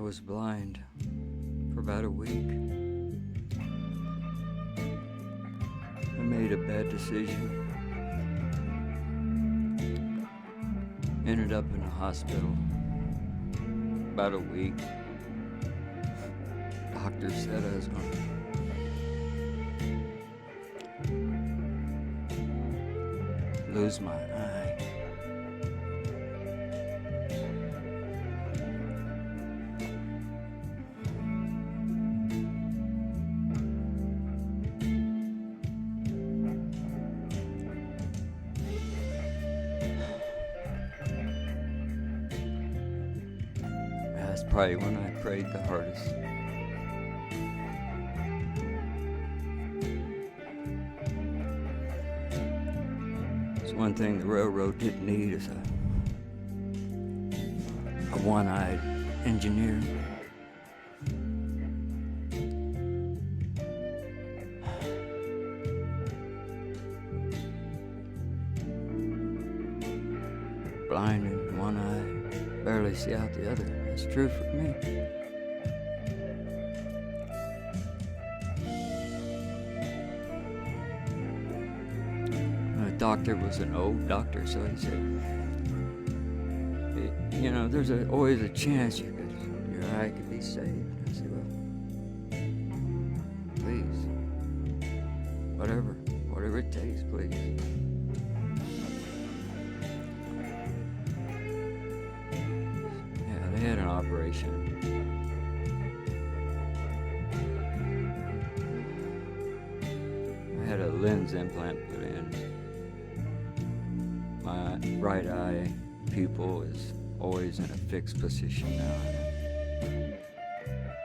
was blind for about a week. I made a bad decision. Ended up in a hospital. About a week. Doctor said I was going to lose my eye. That's probably when I prayed the hardest. It's one thing the railroad didn't need is a one-eyed engineer. Blind in one eye, barely see out the other. That's true for me. The doctor was an old doctor, so he said, there's always a chance your eye could be saved. I said, well, please, whatever it takes, please. I had an operation. I had a lens implant put in. My right eye pupil is always in a fixed position now.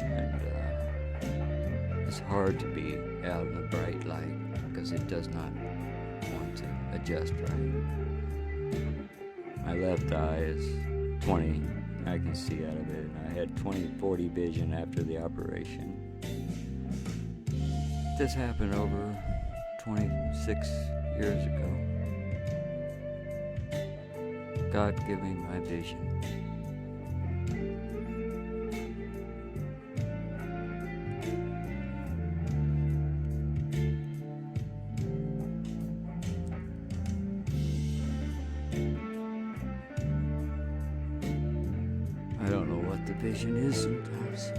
And it's hard to be out in the bright light because it does not want to adjust right. My left eye is 20. I can see out of it. I had 20/40 vision after the operation. This happened over 26 years ago. God gave me my vision. I don't know what the vision is sometimes.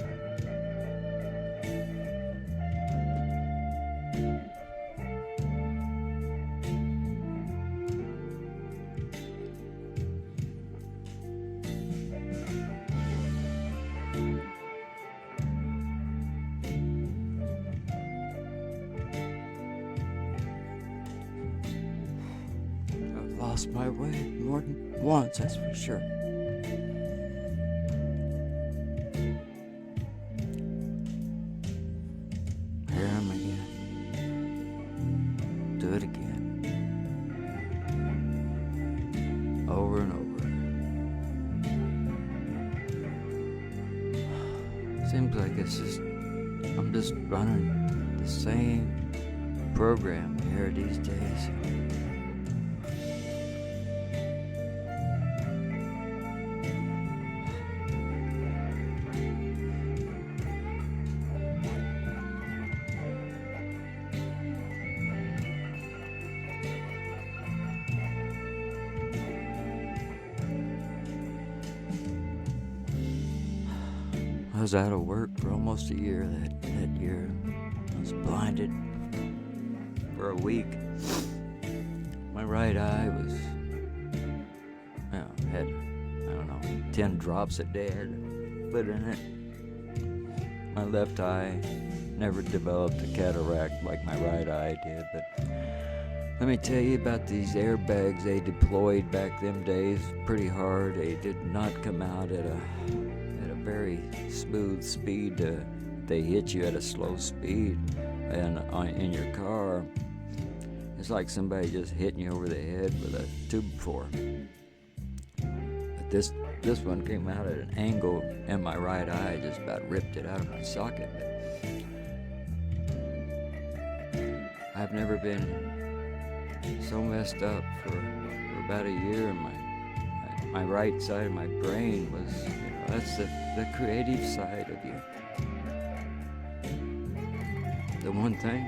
I've lost my way more than once, that's for sure. Do it again. Over and over. Seems like I'm just running the same program here these days. I was out of work for almost a year that year. I was blinded for a week. My right eye was, had, 10 drops a day I had to put in it. My left eye never developed a cataract like my right eye did, but let me tell you about these airbags they deployed back them days. Pretty hard. They did not come out at a very smooth speed. They hit you at a slow speed, and in your car, it's like somebody just hitting you over the head with a tube fork. But this one came out at an angle, and my right eye just about ripped it out of my socket. But I've never been so messed up for about a year, and my right side of my brain was, That's the creative side of you. The one thing.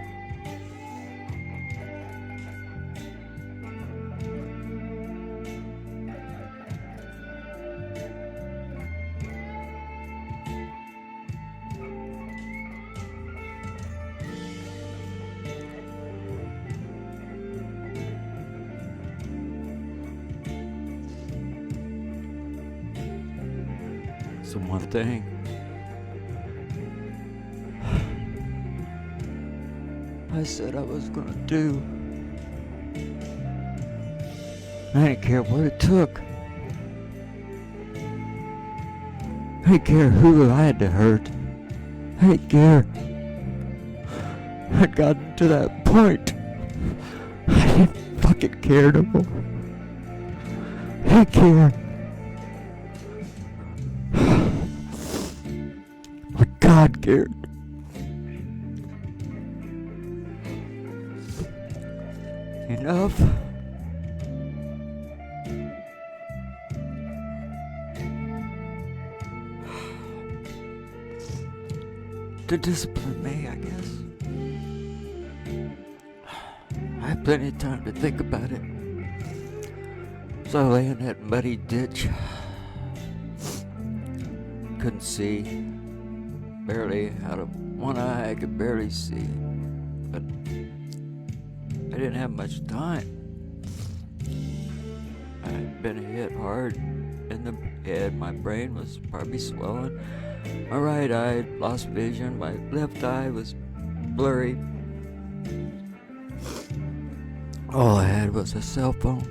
It's the one thing. I said I was gonna do. I didn't care what it took. I didn't care who I had to hurt. I didn't care. I'd gotten to that point. I didn't fucking care no more. I didn't care. But God cared. Enough. To discipline me, I guess. I had plenty of time to think about it. So I lay in that muddy ditch. Couldn't see. Barely, out of one eye I could barely see. But I didn't have much time. I had been hit hard in the head. My brain was probably swelling. My right eye lost vision. My left eye was blurry. All I had was a cell phone.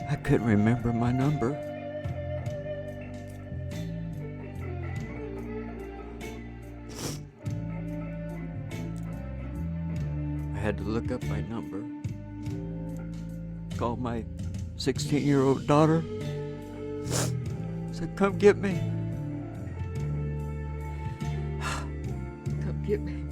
I couldn't remember my number. I had to look up my number. Called my 16-year-old daughter. Said, come get me. Come get me.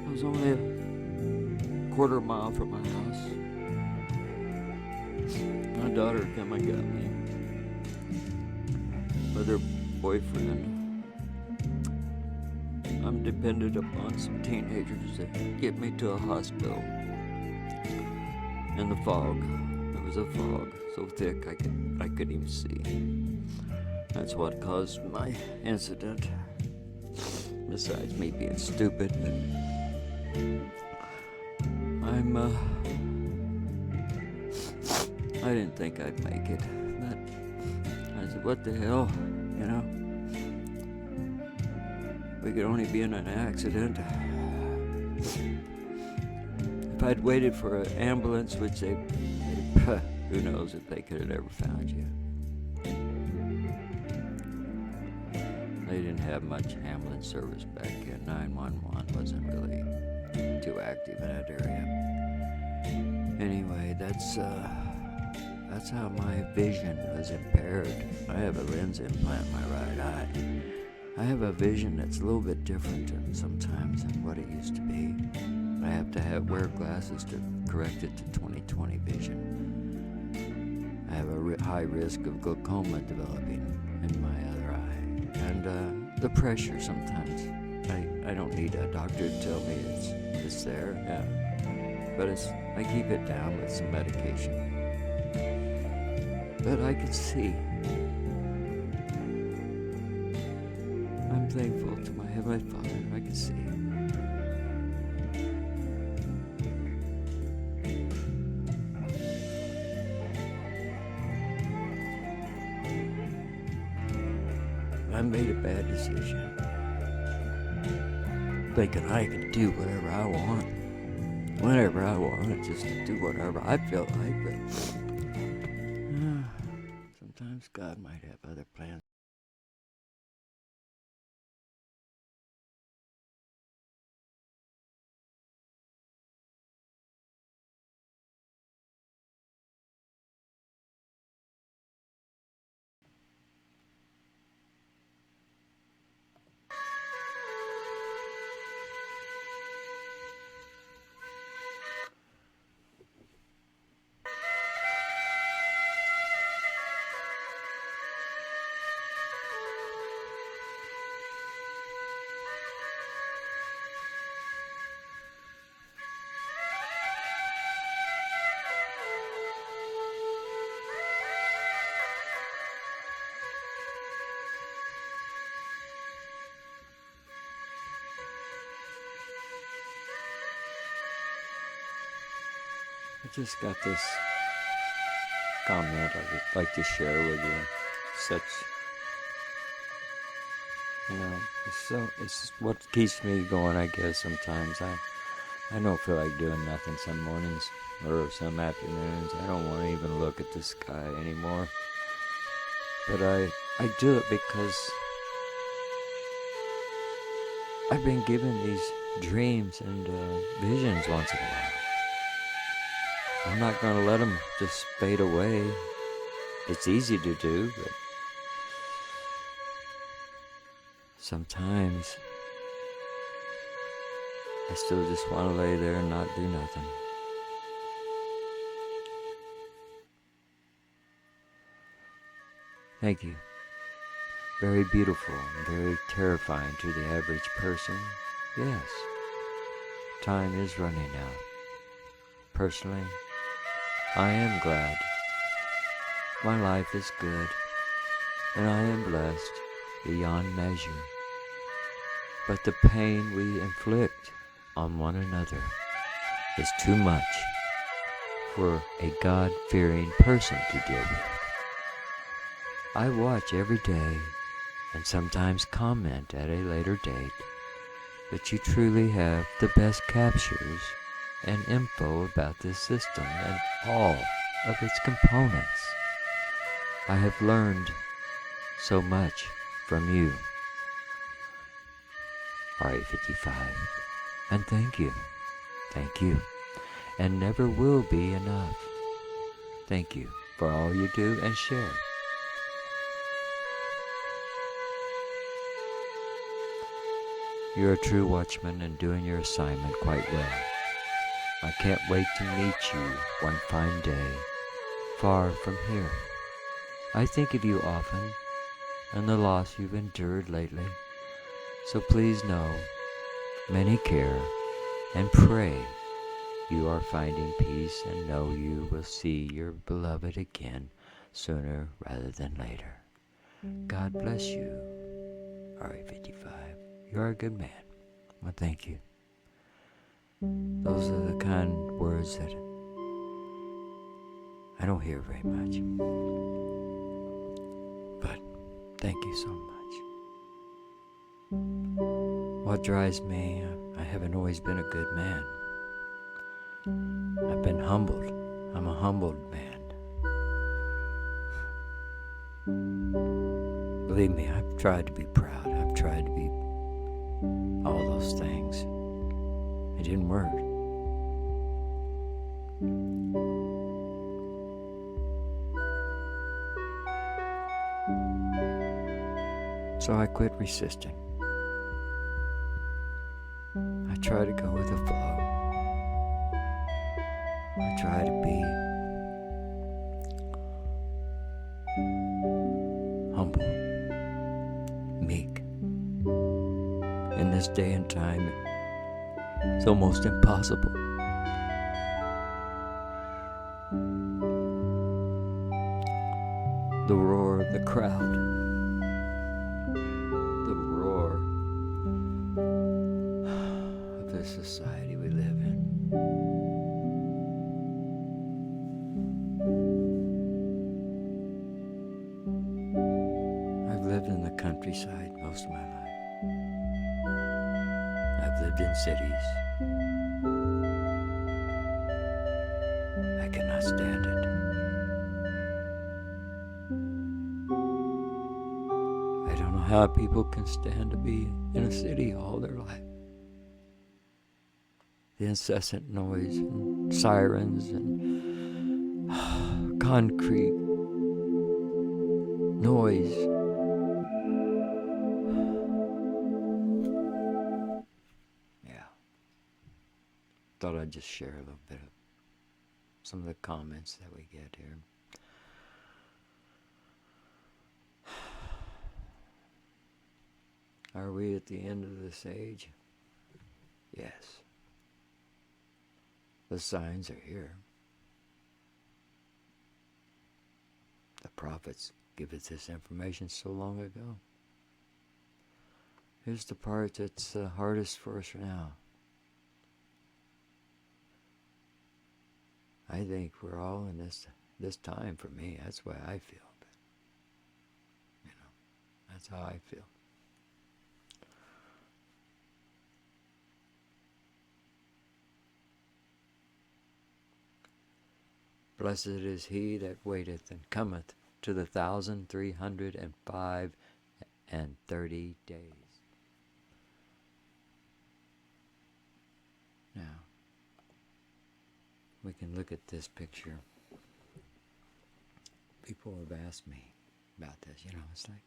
It was only a quarter mile from my house. My daughter came and got me with her boyfriend. I'm dependent upon some teenagers to get me to a hospital. In the fog. It was a fog so thick I couldn't even see. That's what caused my incident. Besides me being stupid, but I didn't think I'd make it, but I said, what the hell, you know? We could only be in an accident. If I'd waited for an ambulance, which they who knows if they could have ever found you. They didn't have much ambulance service back then. 911 wasn't really too active in that area. Anyway, that's how my vision was impaired. I have a lens implant in my right eye. I have a vision that's a little bit different sometimes than what it used to be. I have to wear glasses to correct it to 20/20 vision. I have a high risk of glaucoma developing in my other eye. And the pressure sometimes. I don't need a doctor to tell me it's there, yeah. But I keep it down with some medication. But I can see. I'm thankful to my Heavenly Father. I can see. I made a bad decision. Thinking I could do whatever I want. Whenever I want, just to do whatever I feel like, but sometimes God might have other plans. I just got this comment I'd like to share with you. Such, it's what keeps me going, I guess. Sometimes I don't feel like doing nothing some mornings or some afternoons. I don't want to even look at the sky anymore. But I do it because I've been given these dreams and visions once in a while. I'm not going to let them just fade away. It's easy to do, but sometimes I still just want to lay there and not do nothing. Thank you. Very beautiful and very terrifying to the average person. Yes, time is running out. Personally, I am glad. My life is good, and I am blessed beyond measure. But the pain we inflict on one another is too much for a God-fearing person to deal with. I watch every day and sometimes comment at a later date that you truly have the best captures and info about this system and all of its components. I have learned so much from you, RA55, and thank you, and never will be enough. Thank you for all you do and share. You're a true watchman and doing your assignment quite well. I can't wait to meet you one fine day, far from here. I think of you often, and the loss you've endured lately. So please know, many care and pray you are finding peace and know you will see your beloved again sooner rather than later. God bless you, RA55. You are a good man. Well, thank you. Those are the kind words that I don't hear very much. But thank you so much. What drives me, I haven't always been a good man. I've been humbled. I'm a humbled man. Believe me, I've tried to be proud. I've tried to be all those things. It didn't work. So I quit resisting. I try to go with the flow. I try to be humble, meek. In this day and time, it's almost impossible. The roar of the crowd, the roar of this society we live in. I've lived in the countryside most of my life. I've lived in cities. I cannot stand it. I don't know how people can stand to be in a city all their life. The incessant noise and sirens and concrete noise. Yeah. Thought I'd just share a little bit of some of the comments that we get here. Are we at the end of this age? Yes. The signs are here. The prophets give us this information so long ago. Here's the part that's the hardest for us now. I think we're all in this time for me. That's the way I feel. But, that's how I feel. Blessed is he that waiteth and cometh to the 1,305 days. Now, we can look at this picture. People have asked me about this. It's like,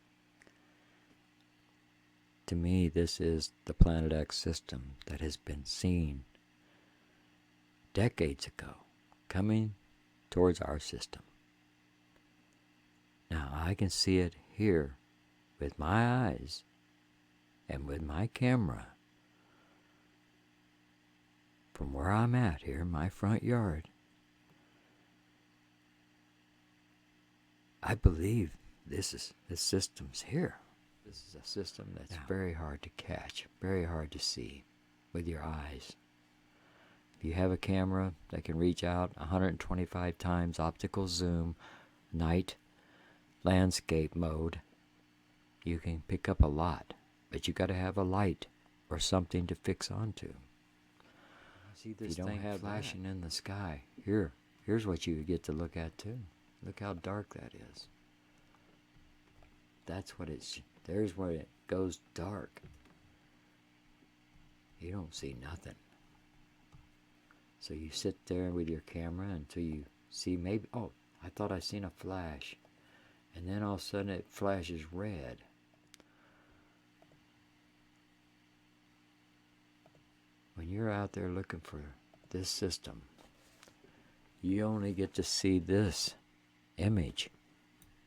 to me, this is the Planet X system that has been seen decades ago, coming towards our system. Now, I can see it here with my eyes and with my camera from where I'm at here in my front yard. I believe this system's here. This is a system that's very hard to catch, very hard to see with your eyes. If you have a camera that can reach out 125 times optical zoom, night, landscape mode, you can pick up a lot. But you got to have a light or something to fix onto. See this, if you don't have flashing in the sky, here's what you get to look at too. Look how dark that is. That's what there's where it goes dark. You don't see nothing. So you sit there with your camera until you see maybe, oh, I thought I seen a flash. And then all of a sudden it flashes red. When you're out there looking for this system, you only get to see this image.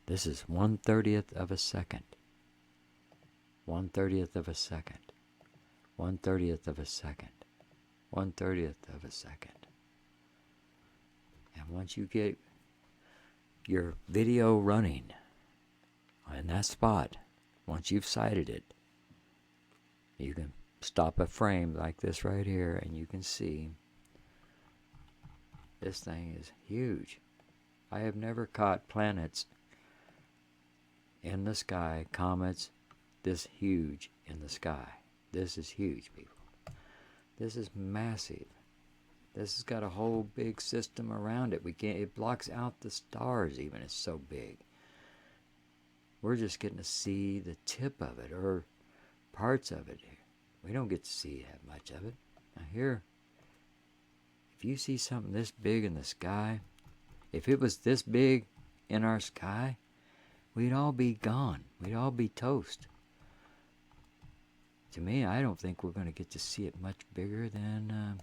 This is 1/30th of a second. 1/30th of a second. 1/30th of a second. 1/30th of a second. And once you get your video running in that spot, once you've sighted it, you can stop a frame like this right here and you can see this thing is huge. I have never caught planets in the sky, comets this huge in the sky. This is huge, people. This is massive. This has got a whole big system around it. It blocks out the stars even. It's so big. We're just getting to see the tip of it or parts of it. We don't get to see that much of it. Now here, if you see something this big in the sky, if it was this big in our sky, we'd all be gone. We'd all be toast. To me, I don't think we're going to get to see it much bigger than,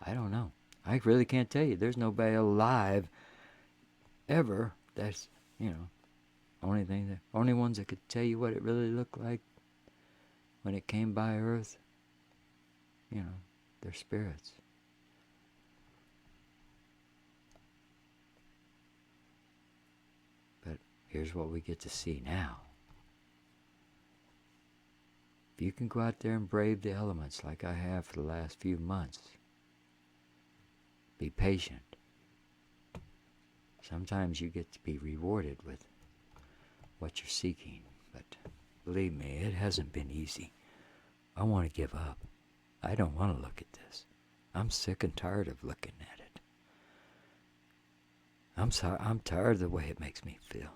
I don't know. I really can't tell you. There's nobody alive ever that's, only ones that could tell you what it really looked like when it came by Earth, they're spirits. But here's what we get to see now. If you can go out there and brave the elements like I have for the last few months, be patient. Sometimes you get to be rewarded with what you're seeking, but believe me, it hasn't been easy. I want to give up. I don't want to look at this. I'm sick and tired of looking at it. I'm tired of the way it makes me feel.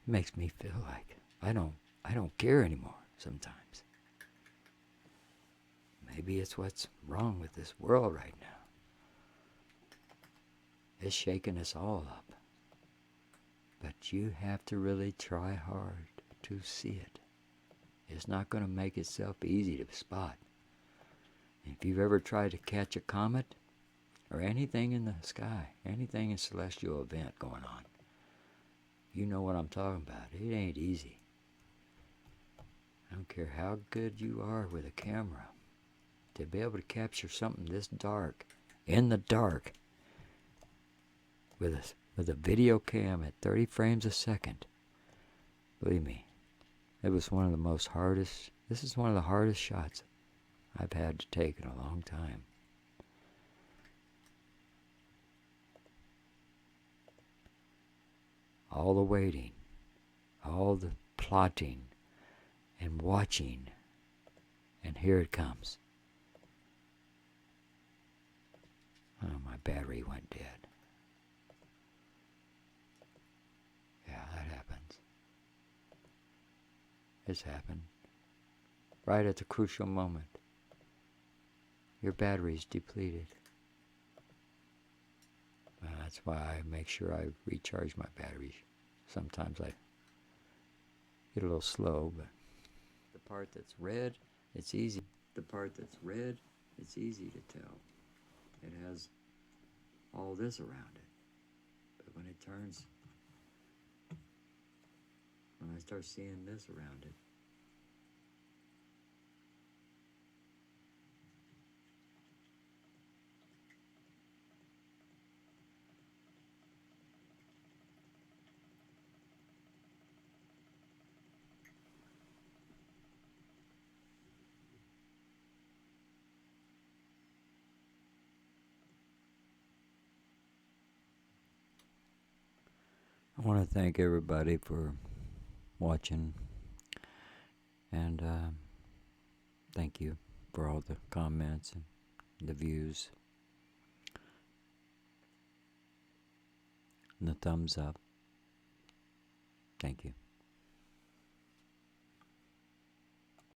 It makes me feel like I don't care anymore sometimes. Maybe it's what's wrong with this world right now. It's shaking us all up. But you have to really try hard to see it. It's not going to make itself easy to spot. If you've ever tried to catch a comet or anything in the sky, anything in celestial event going on, you know what I'm talking about. It ain't easy. I don't care how good you are with a camera. To be able to capture something this dark, in the dark, with a video cam at 30 frames a second, believe me, it was one of the most hardest, this is one of the hardest shots I've had to take in a long time. all the waiting, all the plotting and watching, and here it comes. Oh, my battery went dead. Yeah, that happens. It's happened. Right at the crucial moment. Your battery's depleted. That's why I make sure I recharge my batteries. Sometimes I get a little slow, but the part that's red, it's easy. The part that's red, it's easy to tell. It has all this around it. But when it turns, when I start seeing this around it, I want to thank everybody for watching, and thank you for all the comments and the views and the thumbs up. Thank you.